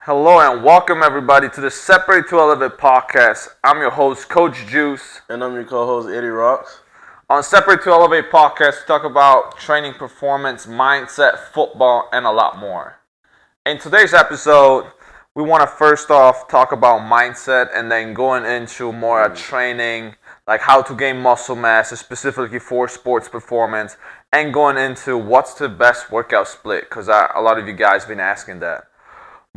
Hello and welcome everybody to the Separate to Elevate podcast. I'm your host, Coach Juice. And I'm your co-host, Eddie Rocks. On Separate to Elevate podcast, we talk about training performance, mindset, football, and a lot more. In today's episode, we want to first off talk about mindset and then going into more training, like how to gain muscle mass, specifically for sports performance, and going into what's the best workout split, because a lot of you guys have been asking that.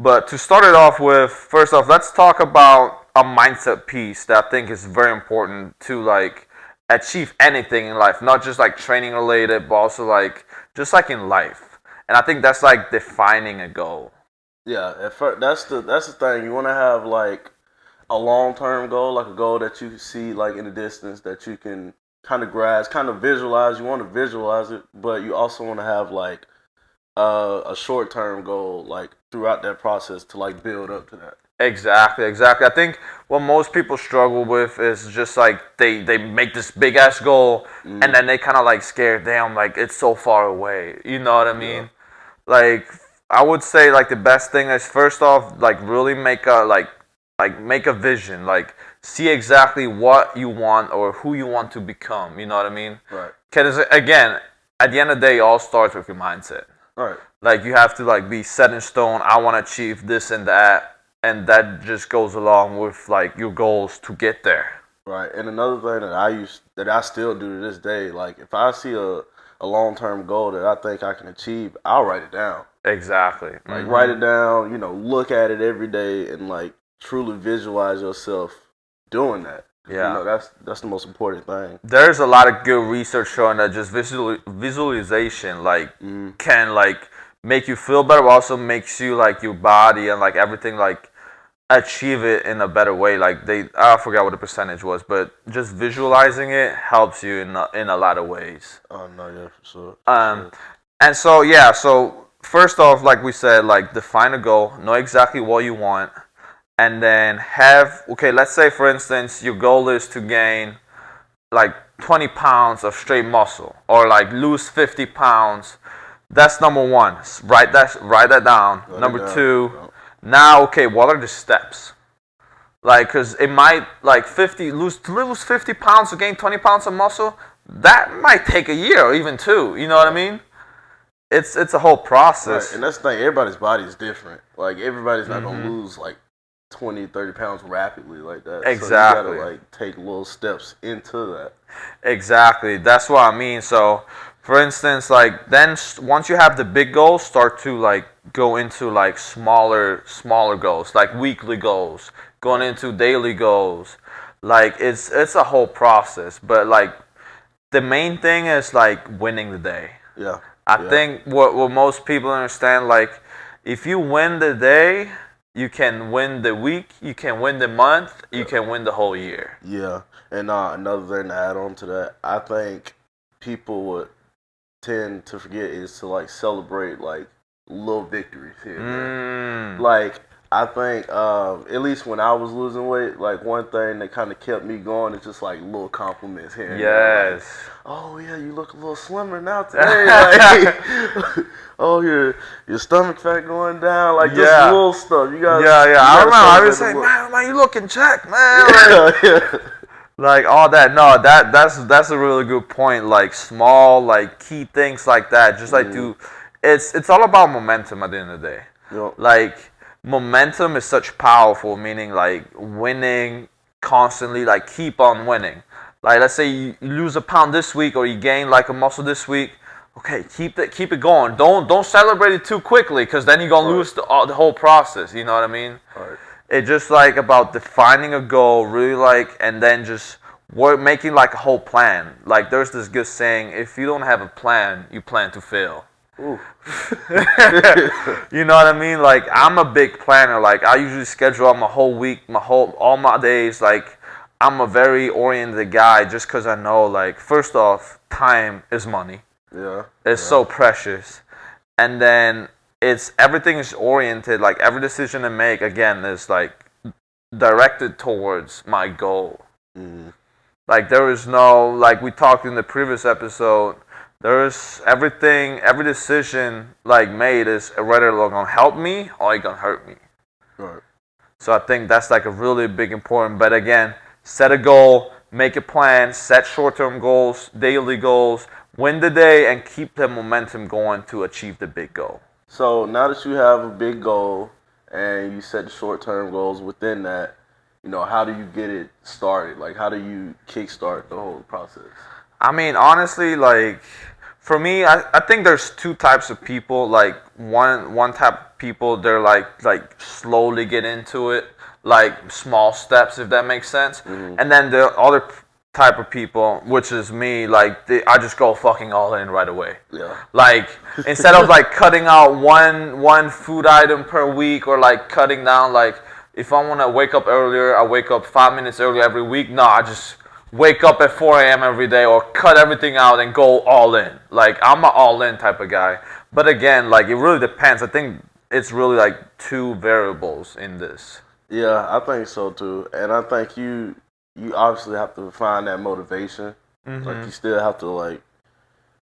But to start it off with, first off, let's talk about a mindset piece that I think is very important to achieve anything in life, not just like training related, but also like just like in life. And I think that's like defining a goal. Yeah, at first, that's the thing. You want to have like a long-term goal, like a goal that you see like in the distance that you can kind of grasp, kind of visualize. You want to visualize it, but you also want to have like a short-term goal, like throughout that process to like build up to that. Exactly. I think what most people struggle with is just like they make this big ass goal and then they kind of like scared, damn, like it's so far away. You know what I mean? Yeah. Like I would say like the best thing is first off like really make a make a vision, like see exactly what you want or who you want to become. You know what I mean? Right. Because again, at the end of the day, it all starts with your mindset. Right. Like you have to like be set in stone. I want to achieve this and that just goes along with like your goals to get there. Right. And another thing that I still do to this day, like if I see a long-term goal that I think I can achieve, I'll write it down. Exactly. Like write it down, look at it every day and like truly visualize yourself doing that. Yeah. That's the most important thing. There's a lot of good research showing that just visualization can like make you feel better, but also makes you like your body and like everything like achieve it in a better way. Like I forgot what the percentage was, but just visualizing it helps you in a lot of ways. Oh no, yeah, for sure. And so first off, like we said, like define a goal, know exactly what you want, and then let's say for instance your goal is to gain like 20 pounds of straight muscle or like lose 50 pounds. That's number one. Write that down. Number two, now what are the steps? Like, cause it might like lose 50 pounds to gain 20 pounds of muscle. That might take a year or even two. You know what I mean? It's a whole process. Right. And that's the thing. Everybody's body is different. Like everybody's not gonna lose like 20, 30 pounds rapidly like that. Exactly. So you gotta like take little steps into that. Exactly. That's what I mean. So, for instance, like then once you have the big goals, start to like go into like smaller goals, like weekly goals, going into daily goals. Like it's a whole process, but like the main thing is like winning the day. Yeah. I think what most people understand, like if you win the day, you can win the week, you can win the month, you can win the whole year. Yeah, and another thing to add on to that, I think people would tend to forget is to like celebrate like little victories here and there. Like I think at least when I was losing weight, like one thing that kind of kept me going is just like little compliments here and there. Like, oh yeah, you look a little slimmer now today. Like, oh your stomach fat going down. Like just little stuff. You got I remember I was saying, man, you look in check, man. Yeah. Like all that. No, that's a really good point. Like small, like key things like that. Just like it's all about momentum at the end of the day. Yep. Like momentum is such powerful, meaning like winning constantly, like keep on winning. Like let's say you lose a pound this week or you gain like a muscle this week. Okay, keep it going. Don't celebrate it too quickly because then you're gonna lose the whole process. You know what I mean? Right. It's just like about defining a goal, really like, and then just making like a whole plan. Like there's this good saying: if you don't have a plan, you plan to fail. Ooh. You know what I mean? Like I'm a big planner. Like I usually schedule out my whole week, all my days. Like I'm a very oriented guy, just because I know, like first off, time is money. Yeah. It's so precious, and then everything is oriented. Like every decision I make, again, is like directed towards my goal. Like there is no, like we talked in the previous episode, there's every decision like made is whether it's gonna help me or it's gonna hurt me. Right. So I think that's like a really big important. But again, set a goal, make a plan, set short-term goals, daily goals, win the day, and keep the momentum going to achieve the big goal. So now that you have a big goal and you set the short-term goals within that, how do you get it started? Like, how do you kickstart the whole process? I mean, honestly, like for me, I think there's two types of people. Like one type of people, they're like slowly get into it, like small steps, if that makes sense. Mm-hmm. And then the other type of people, which is me, like I just go fucking all in right away. Yeah. Like instead of like cutting out one food item per week, or like cutting down, like if I want to wake up earlier, I wake up 5 minutes earlier every week. No, I just wake up at 4 a.m. every day, or cut everything out and go all in. Like I'm an all in type of guy. But again, like it really depends. I think it's really like two variables in this. Yeah, I think so too. And I think you obviously have to find that motivation. Mm-hmm. Like you still have to like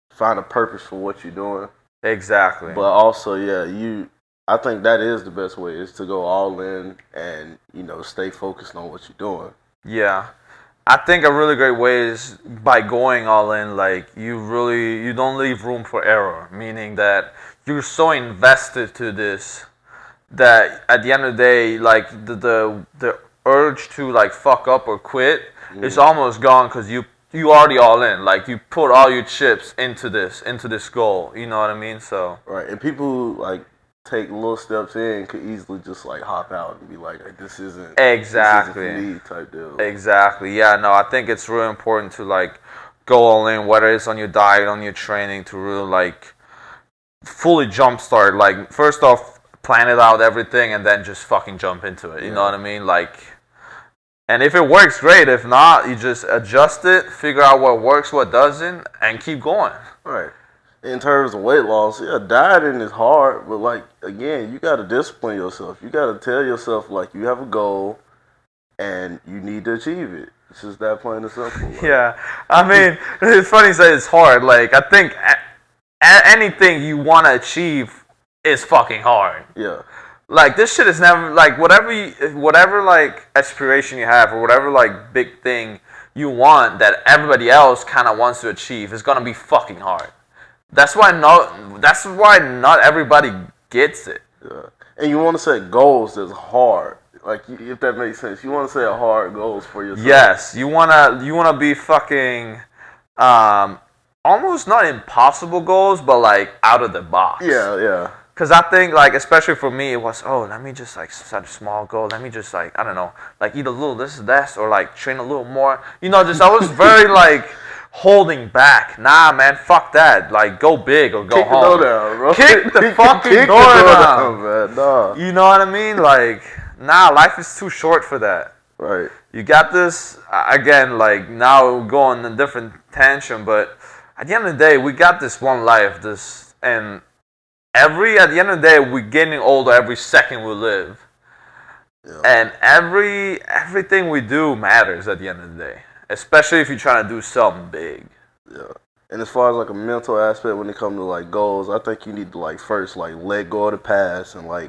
find a purpose for what you're doing. Exactly. But also, yeah, I think that is the best way, is to go all in and, stay focused on what you're doing. Yeah. I think a really great way is by going all in. Like you don't leave room for error, meaning that you're so invested to this that at the end of the day, like the urge to like fuck up or quit is almost gone, because you already all in. Like you put all your chips into this goal. You know what I mean? So right. And people who like take little steps in could easily just like hop out and be like this isn't exactly this isn't for me type deal. Exactly. Yeah. No, I think it's really important to like go all in, whether it's on your diet, on your training, to really like fully jumpstart. Like first off, plan it out, everything, and then just fucking jump into it. You know what I mean? Like, and if it works, great. If not, you just adjust it, figure out what works, what doesn't, and keep going. Right. In terms of weight loss, yeah, dieting is hard, but like again, you got to discipline yourself. You got to tell yourself like you have a goal and you need to achieve it. It's just that plain and simple. Like. Yeah, I mean, it's funny you say it's hard. Like I think anything you want to achieve is fucking hard. Yeah. Like this shit is never like whatever like aspiration you have, or whatever like big thing you want that everybody else kind of wants to achieve, is gonna be fucking hard. That's why not everybody gets it. Yeah. And you want to set goals that's hard. Like if that makes sense, you want to set hard goals for yourself. Yes, you wanna be fucking almost not impossible goals, but like out of the box. Yeah, yeah. Because I think, like, especially for me, it was, let me just, like, set a small goal. Let me just, like, I don't know, like, eat a little this, or, like, train a little more. I was very, like, holding back. Nah, man, fuck that. Like, go big or go home. Kick the door down, bro. Kick the fucking door down. Man. Nah. You know what I mean? Like, nah, life is too short for that. Right. You got this, again, like, now we're going in a different tangent, but at the end of the day, we got this one life, and at the end of the day, we're getting older every second we live. Yeah. And everything we do matters at the end of the day. Especially if you're trying to do something big. Yeah. And as far as like a mental aspect when it comes to like goals, I think you need to like first like let go of the past and like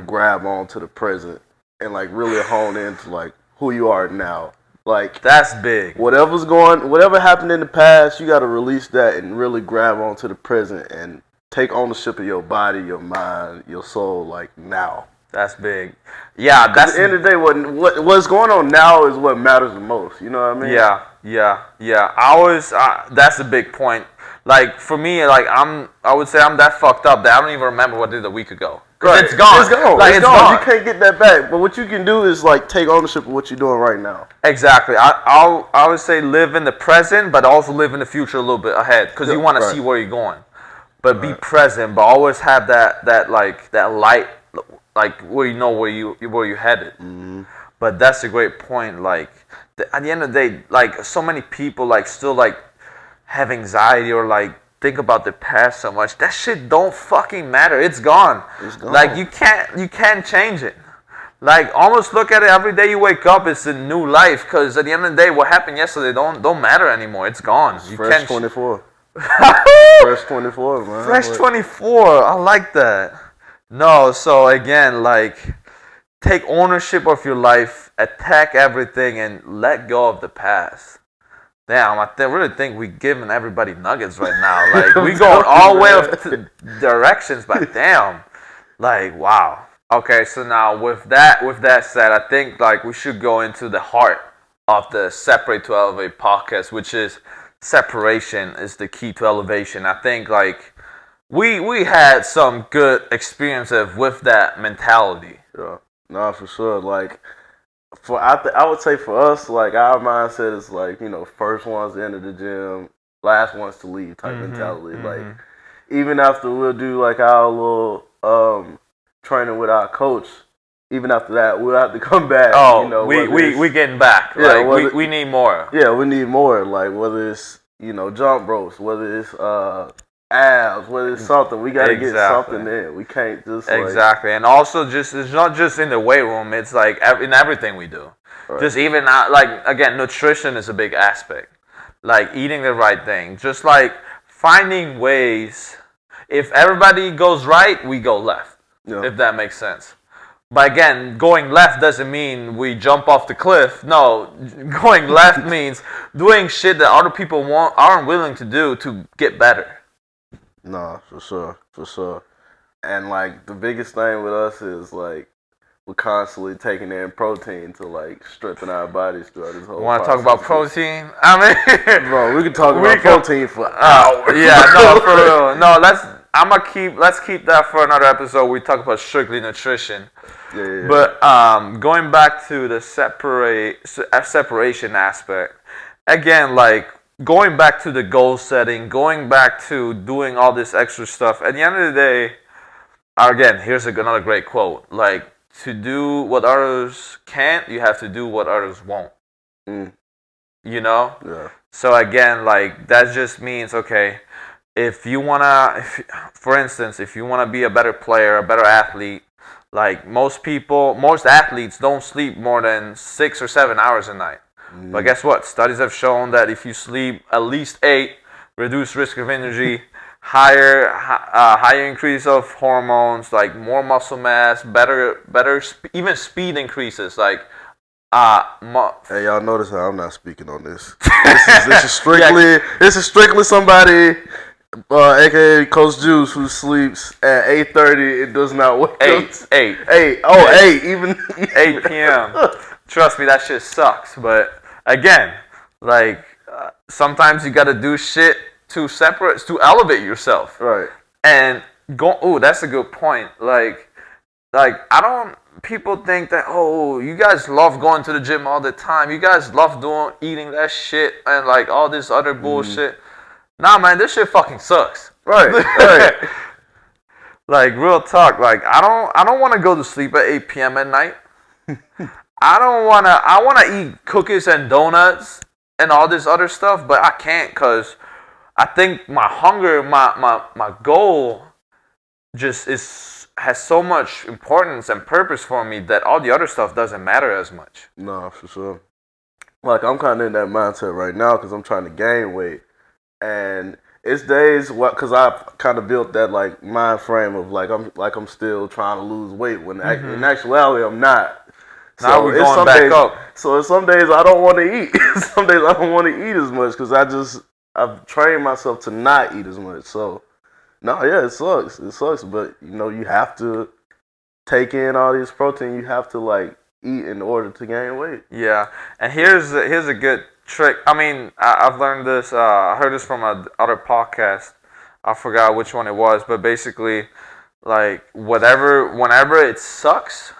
grab on to the present and like really hone into like who you are now. Like that's big. Whatever happened in the past, you got to release that and really grab on to the present and take ownership of your body, your mind, your soul, like now. That's big. Yeah, that's at the end of the day, what's going on now is what matters the most. You know what I mean? Yeah. That's a big point. Like for me, like I would say I'm that fucked up that I don't even remember what I did a week ago. Right. It's gone. It's gone. Like it's gone. You can't get that back. But what you can do is like take ownership of what you're doing right now. Exactly. I would say live in the present, but also live in the future a little bit ahead, because you want to see where you're going. But be present, but always have that light, like where you know where you're headed. Mm-hmm. But that's a great point. Like at the end of the day, like so many people like still like have anxiety or like think about the past so much. That shit don't fucking matter. It's gone. It's gone. Like you can't change it. Like almost look at it every day you wake up. It's a new life, because at the end of the day, what happened yesterday don't matter anymore. It's gone. You fresh 24. Fresh 24, man. Fresh 24. I like that. No, so again, like take ownership of your life, attack everything, and let go of the past. Damn, really think we're giving everybody nuggets right now. Like, we going all the way up to directions, but damn. Like, wow. Okay, so now with that said, I think like we should go into the heart of the Separate to Elevate podcast, which is separation is the key to elevation. I think like we had some good experiences with that mentality. Yeah, no, for sure. Like, I would say for us, like our mindset is like, first ones to enter the gym, last ones to leave type mentality. Like, even after we'll do like our little training with our coach, even after that we'll have to come back. Oh, we getting back. Yeah, like we need more. Yeah, we need more. Like whether it's jump ropes, whether it's abs, whether it's something, we gotta get something in. We can't just exactly. And also, it's not just in the weight room. It's like in everything we do. Right. Just even like again, nutrition is a big aspect. Like eating the right thing. Just like finding ways. If everybody goes right, we go left. Yeah. If that makes sense. But again, going left doesn't mean we jump off the cliff. No, going left means doing shit that other people aren't willing to do to get better. No, for sure. And like the biggest thing with us is like we're constantly taking in protein to like strengthen our bodies throughout this whole process. Want to talk about protein? I mean, bro, we can talk about protein for hours. Yeah, no, for real. No, let's keep that for another episode. We talk about strictly nutrition. Yeah. But going back to the separation aspect, again, like going back to the goal setting, going back to doing all this extra stuff. At the end of the day, again, here's another great quote. Like, to do what others can't, you have to do what others won't. Yeah. So again, like that just means, okay, for instance, if you wanna be a better player, a better athlete, like most athletes don't sleep more than 6 or 7 hours a night. But guess what? Studies have shown that if you sleep at least 8, reduced risk of injury, higher increase of hormones, like more muscle mass, better even speed increases. Like, hey, y'all notice how I'm not speaking on this. This is strictly somebody, aka Coach Juice, who sleeps at 8:30 and does not wake up. 8. Oh, 8. Even 8 p.m. Trust me, that shit sucks. But again, like sometimes you gotta do shit to elevate yourself. Right. And that's a good point. Like people think that, you guys love going to the gym all the time. You guys love eating that shit and like all this other bullshit. Nah, man, this shit fucking sucks. Right. Like real talk. Like I don't want to go to sleep at 8 p.m. at night. I want to eat cookies and donuts and all this other stuff, but I can't because I think my hunger, my goal just has so much importance and purpose for me that all the other stuff doesn't matter as much. No, for sure. Like I'm kind of in that mindset right now because I'm trying to gain weight, and it's days because I've kind of built that like mind frame of I'm still trying to lose weight when in actuality I'm not. Now we're going back up. So some days I don't want to eat. Some days I don't want to eat as much because I've trained myself to not eat as much. So, no, yeah, it sucks. It sucks, but you have to take in all this protein. You have to like eat in order to gain weight. Yeah, and here's a good trick. I mean, I've learned this. I heard this from another podcast. I forgot which one it was, but basically, like whenever it sucks.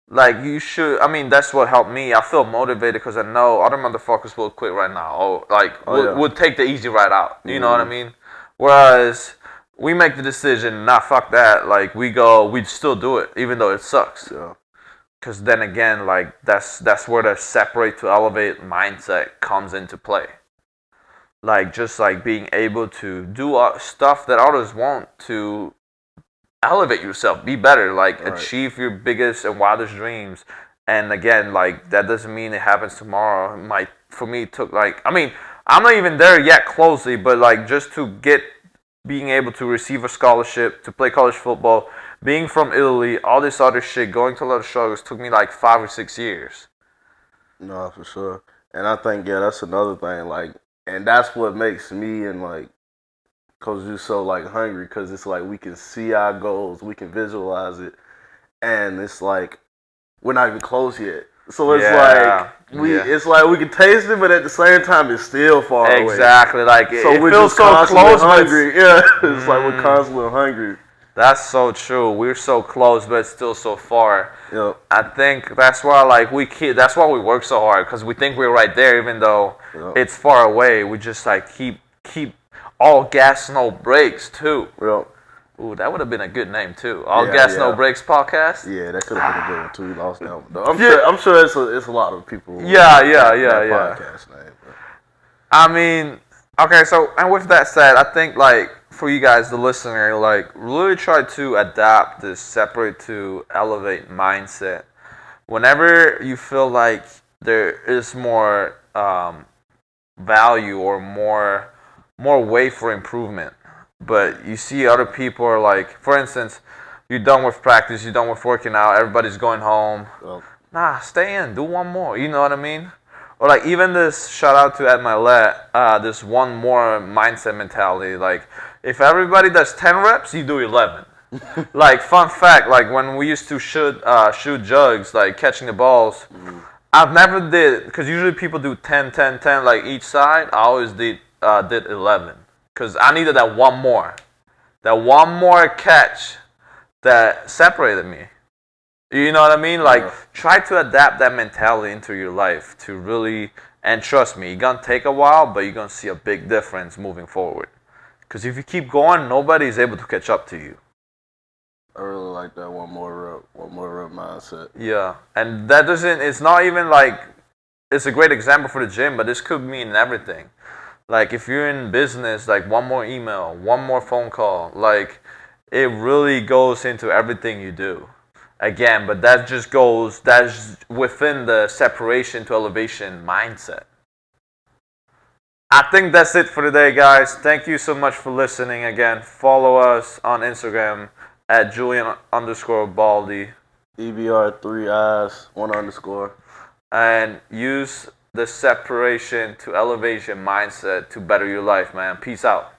Like you should. I mean, that's what helped me. I feel motivated because I know other motherfuckers will quit right now. Or would take the easy ride out. You know what I mean? Whereas we make the decision, nah, fuck that. Like we'd still do it even though it sucks. Yeah. Because then again, like that's where the separate to elevate mindset comes into play. Like just like being able to do stuff that others won't to elevate yourself, be better, like achieve your biggest and wildest dreams. And again, like that doesn't mean it happens tomorrow. For me, it took I'm not even there yet closely, but like just to being able to receive a scholarship to play college football, being from Italy, all this other shit, going to a lot of struggles took me like 5 or 6 years. No, for sure. And I think that's another thing. Like, and that's what makes me and like Coach Ju so like hungry because it's like we can see our goals, we can visualize it, and it's like we're not even close yet. So it's it's like we can taste it, but at the same time, it's still far away. Exactly. Like so it we're feels just so constantly close, hungry. Yeah, it's like we're constantly hungry. That's so true. We're so close, but still so far. Yep. I think that's why, like, that's why we work so hard because we think we're right there, even though it's far away. We just like keep all gas, no brakes too. Yep. Ooh, that would have been a good name too. All gas, no brakes podcast. Yeah, that could have been a good one too. We lost that one though. I'm sure it's a lot of people. Yeah. Podcast name. But. I mean, okay. So, and with that said, I think like for you guys, the listener, like really try to adapt this separate to elevate mindset. Whenever you feel like there is more value or more way for improvement, but you see other people are like, for instance, you're done with practice, you're done with working out, everybody's going home. Well, Nah, stay in, do one more. You know what I mean? Or like even this shout out to Ed Milet, this one more mindset mentality. Like if everybody does 10 reps, you do 11. Like fun fact, like when we used to shoot jugs, like catching the balls, I've never did because usually people do 10, 10, 10 like each side. I always did 11 because I needed that one more catch that separated me. You know what I mean? Like, try to adapt that mentality into your life to really, and trust me, it's going to take a while, but you're going to see a big difference moving forward. Because if you keep going, nobody is able to catch up to you. I really like that one more rep mindset. Yeah, and that doesn't, it's not even like, it's a great example for the gym, but this could mean everything. Like, if you're in business, like, one more email, one more phone call, like, it really goes into everything you do. Again, but that's within the separation to elevation mindset. I think that's it for today, guys. Thank you so much for listening. Again, follow us on Instagram at Julian_Baldi. EBR 3 eyes, 1_. And use the separation to elevation mindset to better your life, man. Peace out.